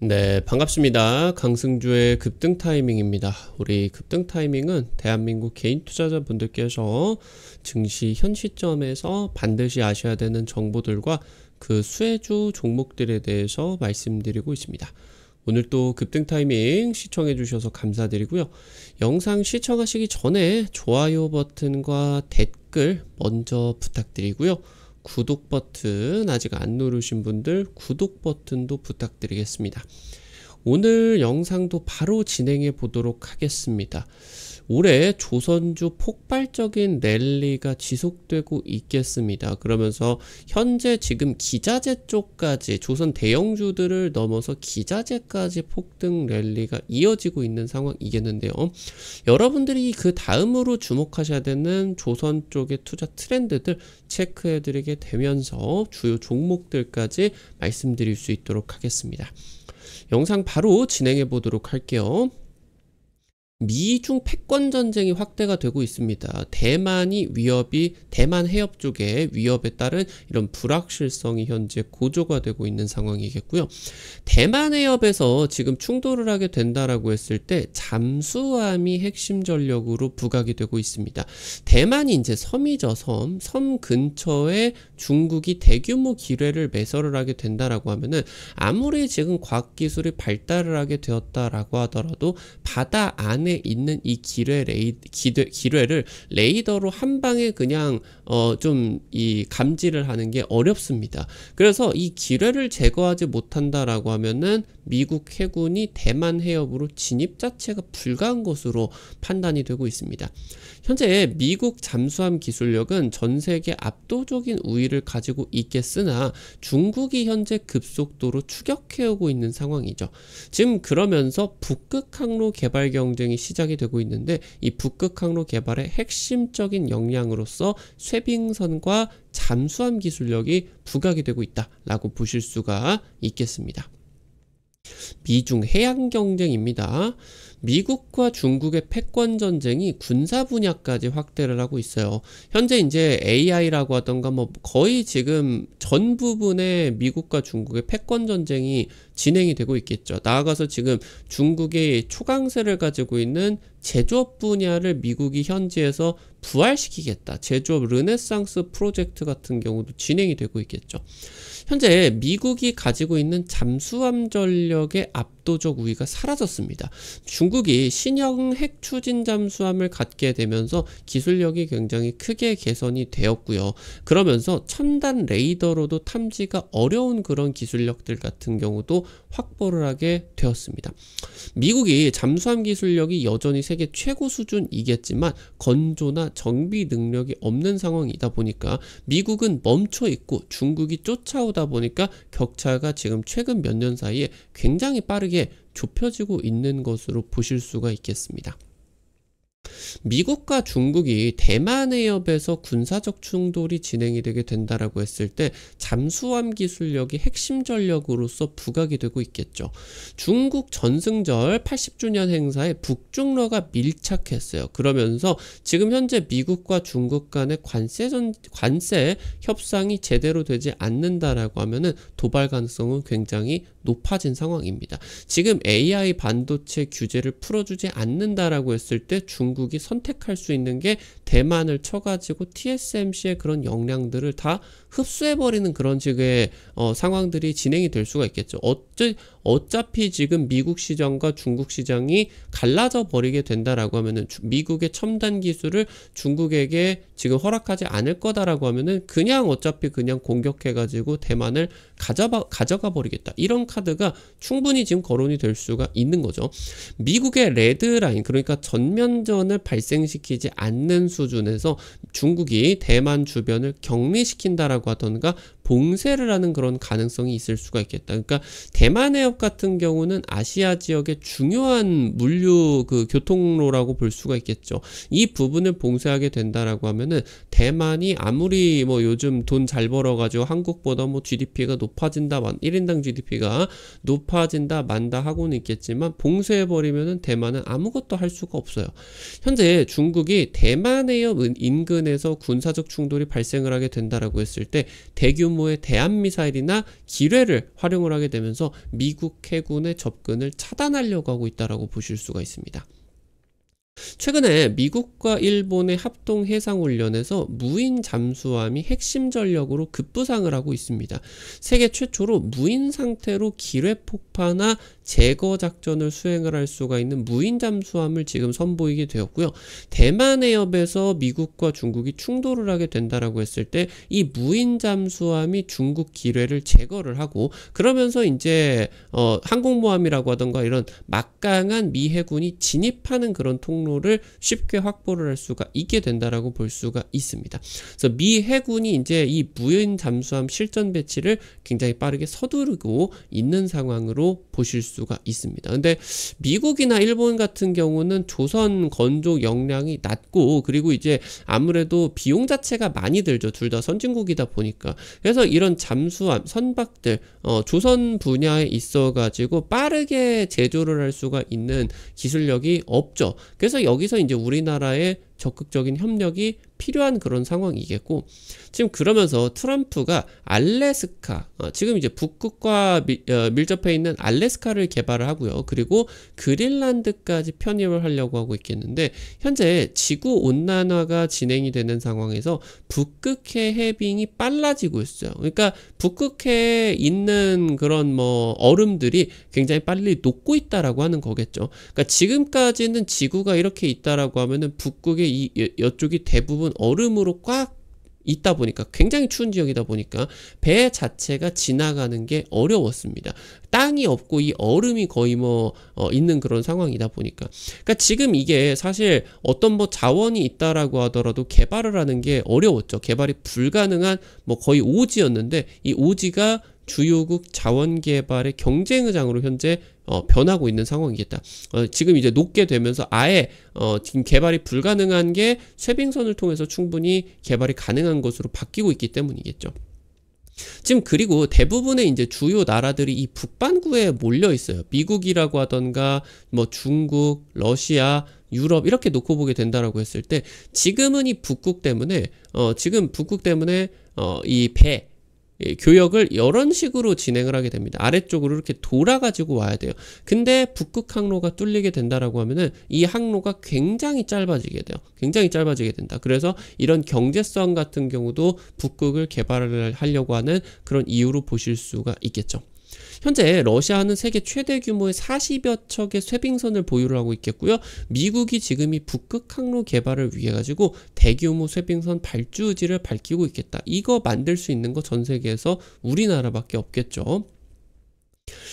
네, 반갑습니다. 강승주의 급등 타이밍입니다. 우리 급등 타이밍은 대한민국 개인 투자자분들께서 증시 현 시점에서 반드시 아셔야 되는 정보들과 그 수혜주 종목들에 대해서 말씀드리고 있습니다. 오늘 또 급등 타이밍 시청해 주셔서 감사드리고요. 영상 시청하시기 전에 좋아요 버튼과 댓글 먼저 부탁드리고요. 구독 버튼 아직 안 누르신 분들 구독 버튼도 부탁드리겠습니다. 오늘 영상도 바로 진행해 보도록 하겠습니다. 올해 조선주 폭발적인 랠리가 지속되고 있겠습니다. 그러면서 현재 지금 기자재 쪽까지 조선 대형주들을 넘어서 기자재까지 폭등 랠리가 이어지고 있는 상황이겠는데요. 여러분들이 그 다음으로 주목하셔야 되는 조선 쪽의 투자 트렌드들 체크해 드리게 되면서 주요 종목들까지 말씀드릴 수 있도록 하겠습니다. 영상 바로 진행해 보도록 할게요. 미중 패권 전쟁이 확대가 되고 있습니다. 대만 해협 쪽에 위협에 따른 이런 불확실성이 현재 고조가 되고 있는 상황이겠고요. 대만 해협에서 지금 충돌을 하게 된다라고 했을 때 잠수함이 핵심 전력으로 부각이 되고 있습니다. 대만이 이제 섬이죠, 섬 근처에 중국이 대규모 기뢰를 매설을 하게 된다라고 하면은 아무리 지금 과학기술이 발달을 하게 되었다라고 하더라도 바다 안에 있는 이 기뢰를 레이더로 한 방에 그냥 좀 이 감지를 하는 게 어렵습니다. 그래서 이 기뢰를 제거하지 못한다라고 하면은 미국 해군이 대만 해협으로 진입 자체가 불가한 것으로 판단이 되고 있습니다. 현재 미국 잠수함 기술력은 전 세계 압도적인 우위를 가지고 있겠으나 중국이 현재 급속도로 추격해오고 있는 상황이죠. 지금 그러면서 북극 항로 개발 경쟁이 시작이 되고 있는데 이 북극 항로 개발의 핵심적인 역량으로서 쇄빙선과 잠수함 기술력이 부각이 되고 있다라고 보실 수가 있겠습니다. 미중 해양 경쟁입니다. 미국과 중국의 패권 전쟁이 군사 분야까지 확대를 하고 있어요. 현재 이제 AI라고 하던가 뭐 거의 지금 전 부분에 미국과 중국의 패권 전쟁이 진행이 되고 있겠죠. 나아가서 지금 중국의 초강세를 가지고 있는 제조업 분야를 미국이 현지에서 부활시키겠다. 제조업 르네상스 프로젝트 같은 경우도 진행이 되고 있겠죠. 현재 미국이 가지고 있는 잠수함 전력의 압도적 우위가 사라졌습니다. 중국이 신형 핵 추진 잠수함을 갖게 되면서 기술력이 굉장히 크게 개선이 되었고요. 그러면서 첨단 레이더로도 탐지가 어려운 그런 기술력들 같은 경우도 확보를 하게 되었습니다. 미국이 잠수함 기술력이 여전히 세계 최고 수준이겠지만 건조나 정비 능력이 없는 상황이다 보니까 미국은 멈춰 있고 중국이 쫓아오다 보니까 격차가 지금 최근 몇 년 사이에 굉장히 빠르게 좁혀지고 있는 것으로 보실 수가 있겠습니다. 미국과 중국이 대만 해협에서 군사적 충돌이 진행이 되게 된다라고 했을 때 잠수함 기술력이 핵심 전력으로서 부각이 되고 있겠죠. 중국 전승절 80주년 행사에 북중러가 밀착했어요. 그러면서 지금 현재 미국과 중국 간의 관세 협상이 제대로 되지 않는다라고 하면은 도발 가능성은 굉장히 높아진 상황입니다. 지금 AI 반도체 규제를 풀어주지 않는다라고 했을 때 중국이 선택할 수 있는 게 대만을 쳐가지고 TSMC의 그런 역량들을 다 흡수해버리는 그런 식의 상황들이 진행이 될 수가 있겠죠. 어차피 지금 미국 시장과 중국 시장이 갈라져 버리게 된다라고 하면은 미국의 첨단 기술을 중국에게 지금 허락하지 않을 거다라고 하면은 그냥 어차피 그냥 공격해가지고 대만을 가져가 버리겠다. 이런 카드가 충분히 지금 거론이 될 수가 있는 거죠. 미국의 레드라인, 그러니까 전면전을 발생시키지 않는 수준에서 중국이 대만 주변을 격리시킨다라고 하던가 봉쇄를 하는 그런 가능성이 있을 수가 있겠다. 그러니까 대만 해협 같은 경우는 아시아 지역의 중요한 물류 교통로라고 볼 수가 있겠죠. 이 부분을 봉쇄하게 된다라고 하면은 대만이 아무리 뭐 요즘 돈 잘 벌어가지고 한국보다 뭐 GDP가 높아진다, 1인당 GDP가 높아진다 만다 하고는 있겠지만 봉쇄해버리면은 대만은 아무것도 할 수가 없어요. 현재 중국이 대만 해협 인근에서 군사적 충돌이 발생을 하게 된다라고 했을 때 대규모 규모의 대한미사일이나 기뢰를 활용을 하게 되면서 미국 해군의 접근을 차단하려고 하고 있다고 보실 수가 있습니다. 최근에 미국과 일본의 합동 해상훈련에서 무인 잠수함이 핵심 전력으로 급부상을 하고 있습니다. 세계 최초로 무인 상태로 기뢰 폭파나 제거 작전을 수행을 할 수가 있는 무인 잠수함을 지금 선보이게 되었고요. 대만 해협에서 미국과 중국이 충돌을 하게 된다라고 했을 때 이 무인 잠수함이 중국 기뢰를 제거를 하고, 그러면서 이제 항공모함이라고 하던가 이런 막강한 미 해군이 진입하는 그런 통로를 쉽게 확보를 할 수가 있게 된다라고 볼 수가 있습니다. 그래서 미 해군이 이제 이 무인 잠수함 실전 배치를 굉장히 빠르게 서두르고 있는 상황으로 보실 수가 있습니다. 근데 미국이나 일본 같은 경우는 조선 건조 역량이 낮고, 그리고 이제 아무래도 비용 자체가 많이 들죠. 둘 다 선진국이다 보니까. 그래서 이런 잠수함, 선박들 조선 분야에 있어 가지고 빠르게 제조를 할 수가 있는 기술력이 없죠. 그래서 여기서 이제 우리나라의 적극적인 협력이 필요한 그런 상황이겠고, 지금 그러면서 트럼프가 알래스카, 지금 이제 북극과 밀접해 있는 알래스카를 개발을 하고요. 그리고 그린란드까지 편입을 하려고 하고 있겠는데, 현재 지구 온난화가 진행이 되는 상황에서 북극해 해빙이 빨라지고 있어요. 그러니까 북극해에 있는 그런 얼음들이 굉장히 빨리 녹고 있다라고 하는 거겠죠. 그러니까 지금까지는 지구가 이렇게 있다라고 하면은 북극의 이쪽이 대부분 얼음으로 꽉 있다 보니까, 굉장히 추운 지역이다 보니까 배 자체가 지나가는 게 어려웠습니다. 땅이 없고 이 얼음이 거의 있는 그런 상황이다 보니까. 그러니까 지금 이게 사실 어떤 자원이 있다라고 하더라도 개발을 하는 게 어려웠죠. 개발이 불가능한 거의 오지였는데, 이 오지가 주요국 자원 개발의 경쟁의장으로 현재 변하고 있는 상황이겠다. 지금 이제 녹게 되면서 아예 지금 개발이 불가능한 게 쇄빙선을 통해서 충분히 개발이 가능한 것으로 바뀌고 있기 때문이겠죠. 지금 그리고 대부분의 이제 주요 나라들이 이 북반구에 몰려 있어요. 미국이라고 하던가 중국, 러시아, 유럽 이렇게 놓고 보게 된다라고 했을 때, 지금은 이 북극 때문에 이 배 교역을 이런 식으로 진행을 하게 됩니다. 아래쪽으로 이렇게 돌아가지고 와야 돼요. 근데 북극 항로가 뚫리게 된다라고 하면은 이 항로가 굉장히 짧아지게 돼요. 굉장히 짧아지게 된다. 그래서 이런 경제성 같은 경우도 북극을 개발을 하려고 하는 그런 이유로 보실 수가 있겠죠. 현재 러시아는 세계 최대 규모의 40여 척의 쇄빙선을 보유를 하고 있겠고요. 미국이 지금 이 북극 항로 개발을 위해 가지고 대규모 쇄빙선 발주 의지를 밝히고 있겠다. 이거 만들 수 있는 거 전 세계에서 우리나라밖에 없겠죠.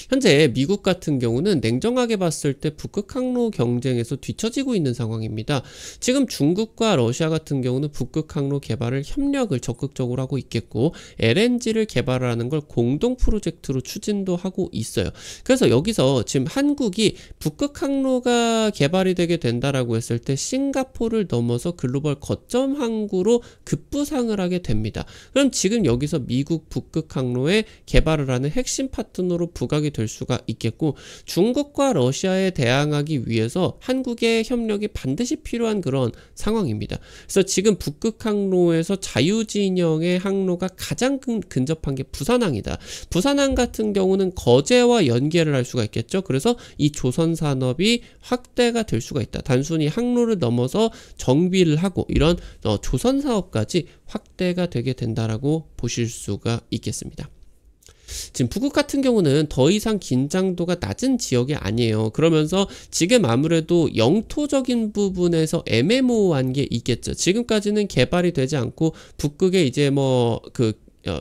현재 미국 같은 경우는 냉정하게 봤을 때 북극 항로 경쟁에서 뒤처지고 있는 상황입니다. 지금 중국과 러시아 같은 경우는 북극 항로 개발을 협력을 적극적으로 하고 있겠고, LNG를 개발하는 걸 공동 프로젝트로 추진도 하고 있어요. 그래서 여기서 지금 한국이 북극 항로가 개발이 되게 된다라고 했을 때 싱가포르를 넘어서 글로벌 거점 항구로 급부상을 하게 됩니다. 그럼 지금 여기서 미국 북극 항로에 개발을 하는 핵심 파트너로 부각이 될 수가 있겠고, 중국과 러시아에 대항하기 위해서 한국의 협력이 반드시 필요한 그런 상황입니다. 그래서 지금 북극 항로에서 자유진영의 항로가 가장 근접한 게 부산항이다. 부산항 같은 경우는 거제와 연계를 할 수가 있겠죠. 그래서 이 조선 산업이 확대가 될 수가 있다. 단순히 항로를 넘어서 정비를 하고 이런 조선 사업까지 확대가 되게 된다라고 보실 수가 있겠습니다. 지금 북극 같은 경우는 더 이상 긴장도가 낮은 지역이 아니에요. 그러면서 지금 아무래도 영토적인 부분에서 애매모호한 게 있겠죠. 지금까지는 개발이 되지 않고 북극에 이제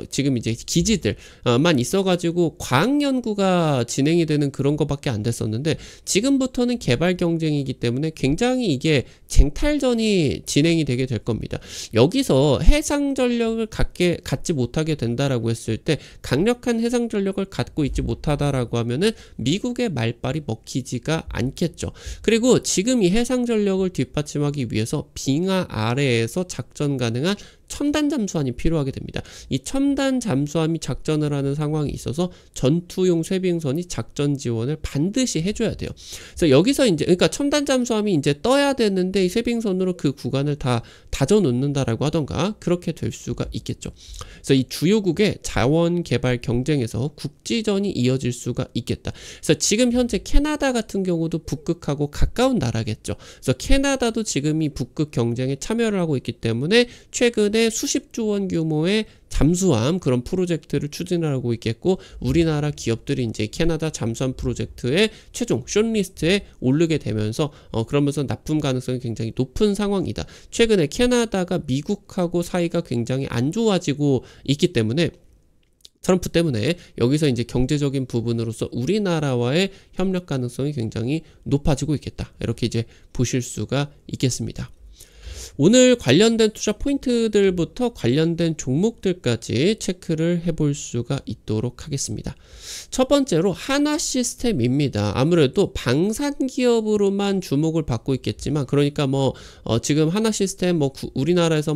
지금 이제 기지들만 있어가지고 과학 연구가 진행이 되는 그런 것밖에 안 됐었는데, 지금부터는 개발 경쟁이기 때문에 굉장히 이게 쟁탈전이 진행이 되게 될 겁니다. 여기서 해상 전력을 갖지 못하게 된다라고 했을 때, 강력한 해상 전력을 갖고 있지 못하다라고 하면은 미국의 말빨이 먹히지가 않겠죠. 그리고 지금 이 해상 전력을 뒷받침하기 위해서 빙하 아래에서 작전 가능한 첨단 잠수함이 필요하게 됩니다. 이 첨단 잠수함이 작전을 하는 상황이 있어서 전투용 쇠빙선이 작전 지원을 반드시 해줘야 돼요. 그래서 여기서 이제 그러니까 첨단 잠수함이 이제 떠야 되는데 이 쇠빙선으로 그 구간을 다 다져 놓는다라고 하던가 그렇게 될 수가 있겠죠. 그래서 이 주요국의 자원 개발 경쟁에서 국지전이 이어질 수가 있겠다. 그래서 지금 현재 캐나다 같은 경우도 북극하고 가까운 나라겠죠. 그래서 캐나다도 지금 이 북극 경쟁에 참여를 하고 있기 때문에 최근에 수십조 원 규모의 잠수함 그런 프로젝트를 추진을 하고 있겠고 우리나라 기업들이 이제 캐나다 잠수함 프로젝트의 최종 숏리스트에 오르게 되면서 그러면서 납품 가능성이 굉장히 높은 상황이다. 최근에 캐나다가 미국하고 사이가 굉장히 안 좋아지고 있기 때문에 트럼프 때문에 여기서 이제 경제적인 부분으로서 우리나라와의 협력 가능성이 굉장히 높아지고 있겠다. 이렇게 이제 보실 수가 있겠습니다. 오늘 관련된 투자 포인트들부터 관련된 종목들까지 체크를 해볼 수가 있도록 하겠습니다. 첫 번째로 한화시스템입니다. 아무래도 방산기업으로만 주목을 받고 있겠지만 그러니까 지금 한화시스템 우리나라에서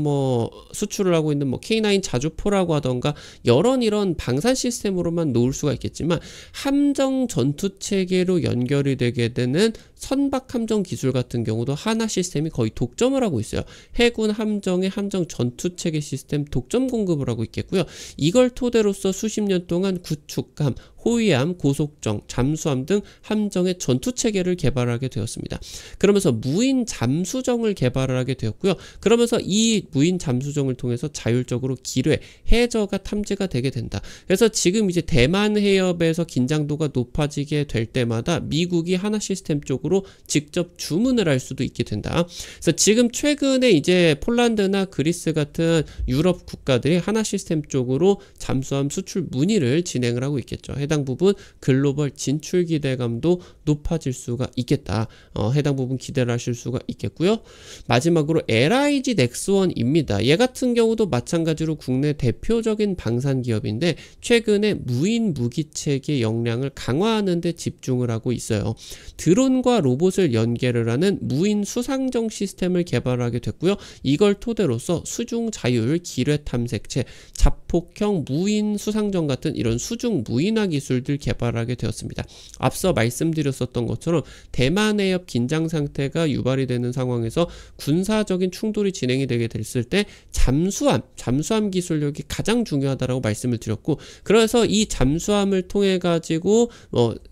수출을 하고 있는 K9 자주포라고 하던가 이런 방산 시스템으로만 놓을 수가 있겠지만 함정 전투 체계로 연결이 되게 되는 선박 함정 기술 같은 경우도 한화시스템이 거의 독점을 하고 있어요. 해군 함정의 함정 전투 체계 시스템 독점 공급을 하고 있겠고요. 이걸 토대로서 수십 년 동안 구축함, 호위함, 고속정, 잠수함 등 함정의 전투 체계를 개발하게 되었습니다. 그러면서 무인 잠수정을 개발을 하게 되었고요. 그러면서 이 무인 잠수정을 통해서 자율적으로 기뢰, 해저가 탐지가 되게 된다. 그래서 지금 이제 대만 해협에서 긴장도가 높아지게 될 때마다 미국이 한화시스템 쪽으로 직접 주문을 할 수도 있게 된다. 그래서 지금 최근에 이제 폴란드나 그리스 같은 유럽 국가들이 한화시스템 쪽으로 잠수함 수출 문의를 진행을 하고 있겠죠. 해당 부분 글로벌 진출 기대감도 높아질 수가 있겠다. 해당 부분 기대를 하실 수가 있겠고요. 마지막으로 LIG 넥스원입니다. 얘 같은 경우도 마찬가지로 국내 대표적인 방산 기업인데 최근에 무인 무기체계 역량을 강화하는 데 집중을 하고 있어요. 드론과 로봇을 연계를 하는 무인 수상정 시스템을 개발하게 됐고요. 이걸 토대로서 수중 자율 기뢰 탐색체, 자폭형 무인 수상정 같은 이런 수중 무인화 기술들 개발하게 되었습니다. 앞서 말씀드렸었던 것처럼 대만 해협 긴장 상태가 유발이 되는 상황에서 군사적인 충돌이 진행이 되게 됐을 때 잠수함 기술력이 가장 중요하다라고 말씀을 드렸고 그래서 이 잠수함을 통해 가지고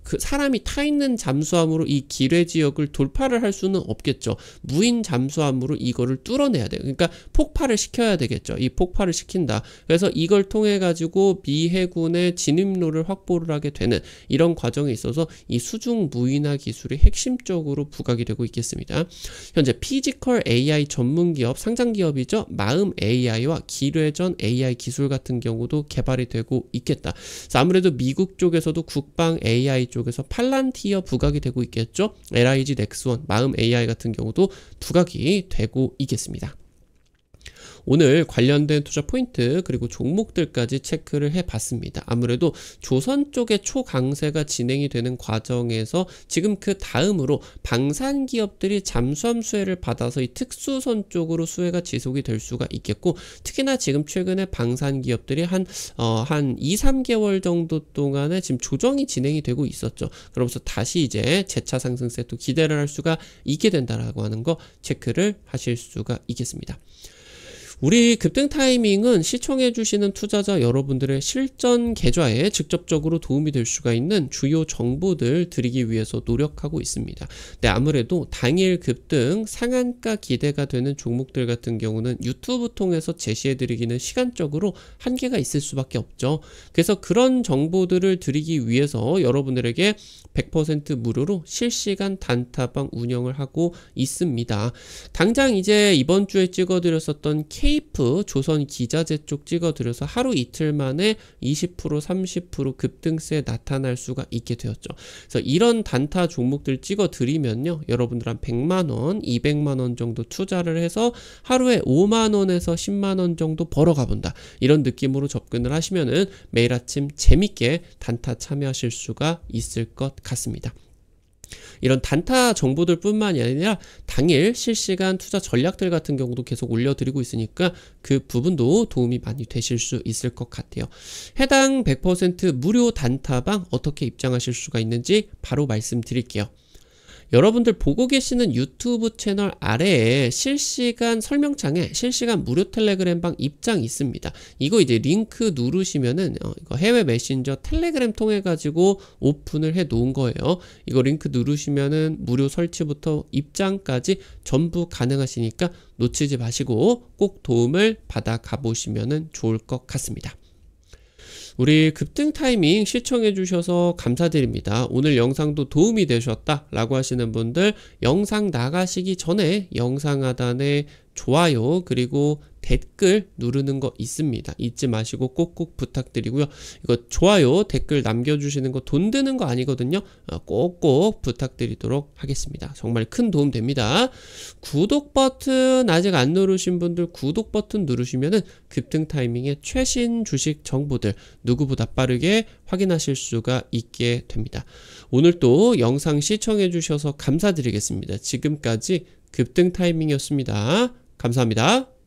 그 사람이 타 있는 잠수함으로 이 기뢰 지역을 돌파를 할 수는 없겠죠. 무인 잠수함으로 이거를 뚫어내야 돼요. 그러니까 폭발을 시켜야 되겠죠. 이 폭발을 시킨다. 그래서 이걸 통해 가지고 미 해군의 진입로를 확보를 하게 되는 이런 과정에 있어서 이 수중 무인화 기술이 핵심적으로 부각이 되고 있겠습니다. 현재 피지컬 AI 전문 기업, 상장 기업이죠. 마음 AI와 기뢰전 AI 기술 같은 경우도 개발이 되고 있겠다. 그래서 아무래도 미국 쪽에서도 국방 AI 쪽에서 팔란티어 부각이 되고 있겠죠. LIG 넥스원, 마음 AI 같은 경우도 부각이 되고 있겠습니다. 오늘 관련된 투자 포인트 그리고 종목들까지 체크를 해봤습니다. 아무래도 조선 쪽의 초강세가 진행이 되는 과정에서 지금 그 다음으로 방산 기업들이 잠수함 수혜를 받아서 이 특수선 쪽으로 수혜가 지속이 될 수가 있겠고 특히나 지금 최근에 방산 기업들이 한 2, 3개월 정도 동안에 지금 조정이 진행이 되고 있었죠. 그러면서 다시 이제 재차 상승세 또 기대를 할 수가 있게 된다라고 하는 거 체크를 하실 수가 있겠습니다. 우리 급등 타이밍은 시청해주시는 투자자 여러분들의 실전 계좌에 직접적으로 도움이 될 수가 있는 주요 정보들 드리기 위해서 노력하고 있습니다. 네, 아무래도 당일 급등 상한가 기대가 되는 종목들 같은 경우는 유튜브 통해서 제시해드리기는 시간적으로 한계가 있을 수밖에 없죠. 그래서 그런 정보들을 드리기 위해서 여러분들에게 100% 무료로 실시간 단타방 운영을 하고 있습니다. 당장 이제 이번 주에 찍어드렸었던 케이프 조선 기자재 쪽 찍어드려서 하루 이틀 만에 20% 30% 급등세 나타날 수가 있게 되었죠. 그래서 이런 단타 종목들 찍어드리면요 여러분들 한 100만원 200만원 정도 투자를 해서 하루에 5만원에서 10만원 정도 벌어가 본다, 이런 느낌으로 접근을 하시면은 매일 아침 재밌게 단타 참여하실 수가 있을 것 같습니다. 이런 단타 정보들 뿐만이 아니라 당일 실시간 투자 전략들 같은 경우도 계속 올려드리고 있으니까 그 부분도 도움이 많이 되실 수 있을 것 같아요. 해당 100% 무료 단타방 어떻게 입장하실 수가 있는지 바로 말씀드릴게요. 여러분들 보고 계시는 유튜브 채널 아래에 실시간 설명창에 실시간 무료 텔레그램방 입장 있습니다. 이거 이제 링크 누르시면은 이거 해외 메신저 텔레그램 통해 가지고 오픈을 해 놓은 거예요. 이거 링크 누르시면은 무료 설치부터 입장까지 전부 가능하시니까 놓치지 마시고 꼭 도움을 받아 가보시면은 좋을 것 같습니다. 우리 급등 타이밍 시청해 주셔서 감사드립니다. 오늘 영상도 도움이 되셨다 라고 하시는 분들 영상 나가시기 전에 영상 하단에 좋아요 그리고 댓글 누르는 거 있습니다. 잊지 마시고 꼭꼭 부탁드리고요. 이거 좋아요 댓글 남겨주시는 거 돈 드는 거 아니거든요. 꼭꼭 부탁드리도록 하겠습니다. 정말 큰 도움 됩니다. 구독 버튼 아직 안 누르신 분들 구독 버튼 누르시면은 급등 타이밍의 최신 주식 정보들 누구보다 빠르게 확인하실 수가 있게 됩니다. 오늘 또 영상 시청해 주셔서 감사드리겠습니다. 지금까지 급등 타이밍이었습니다. 감사합니다.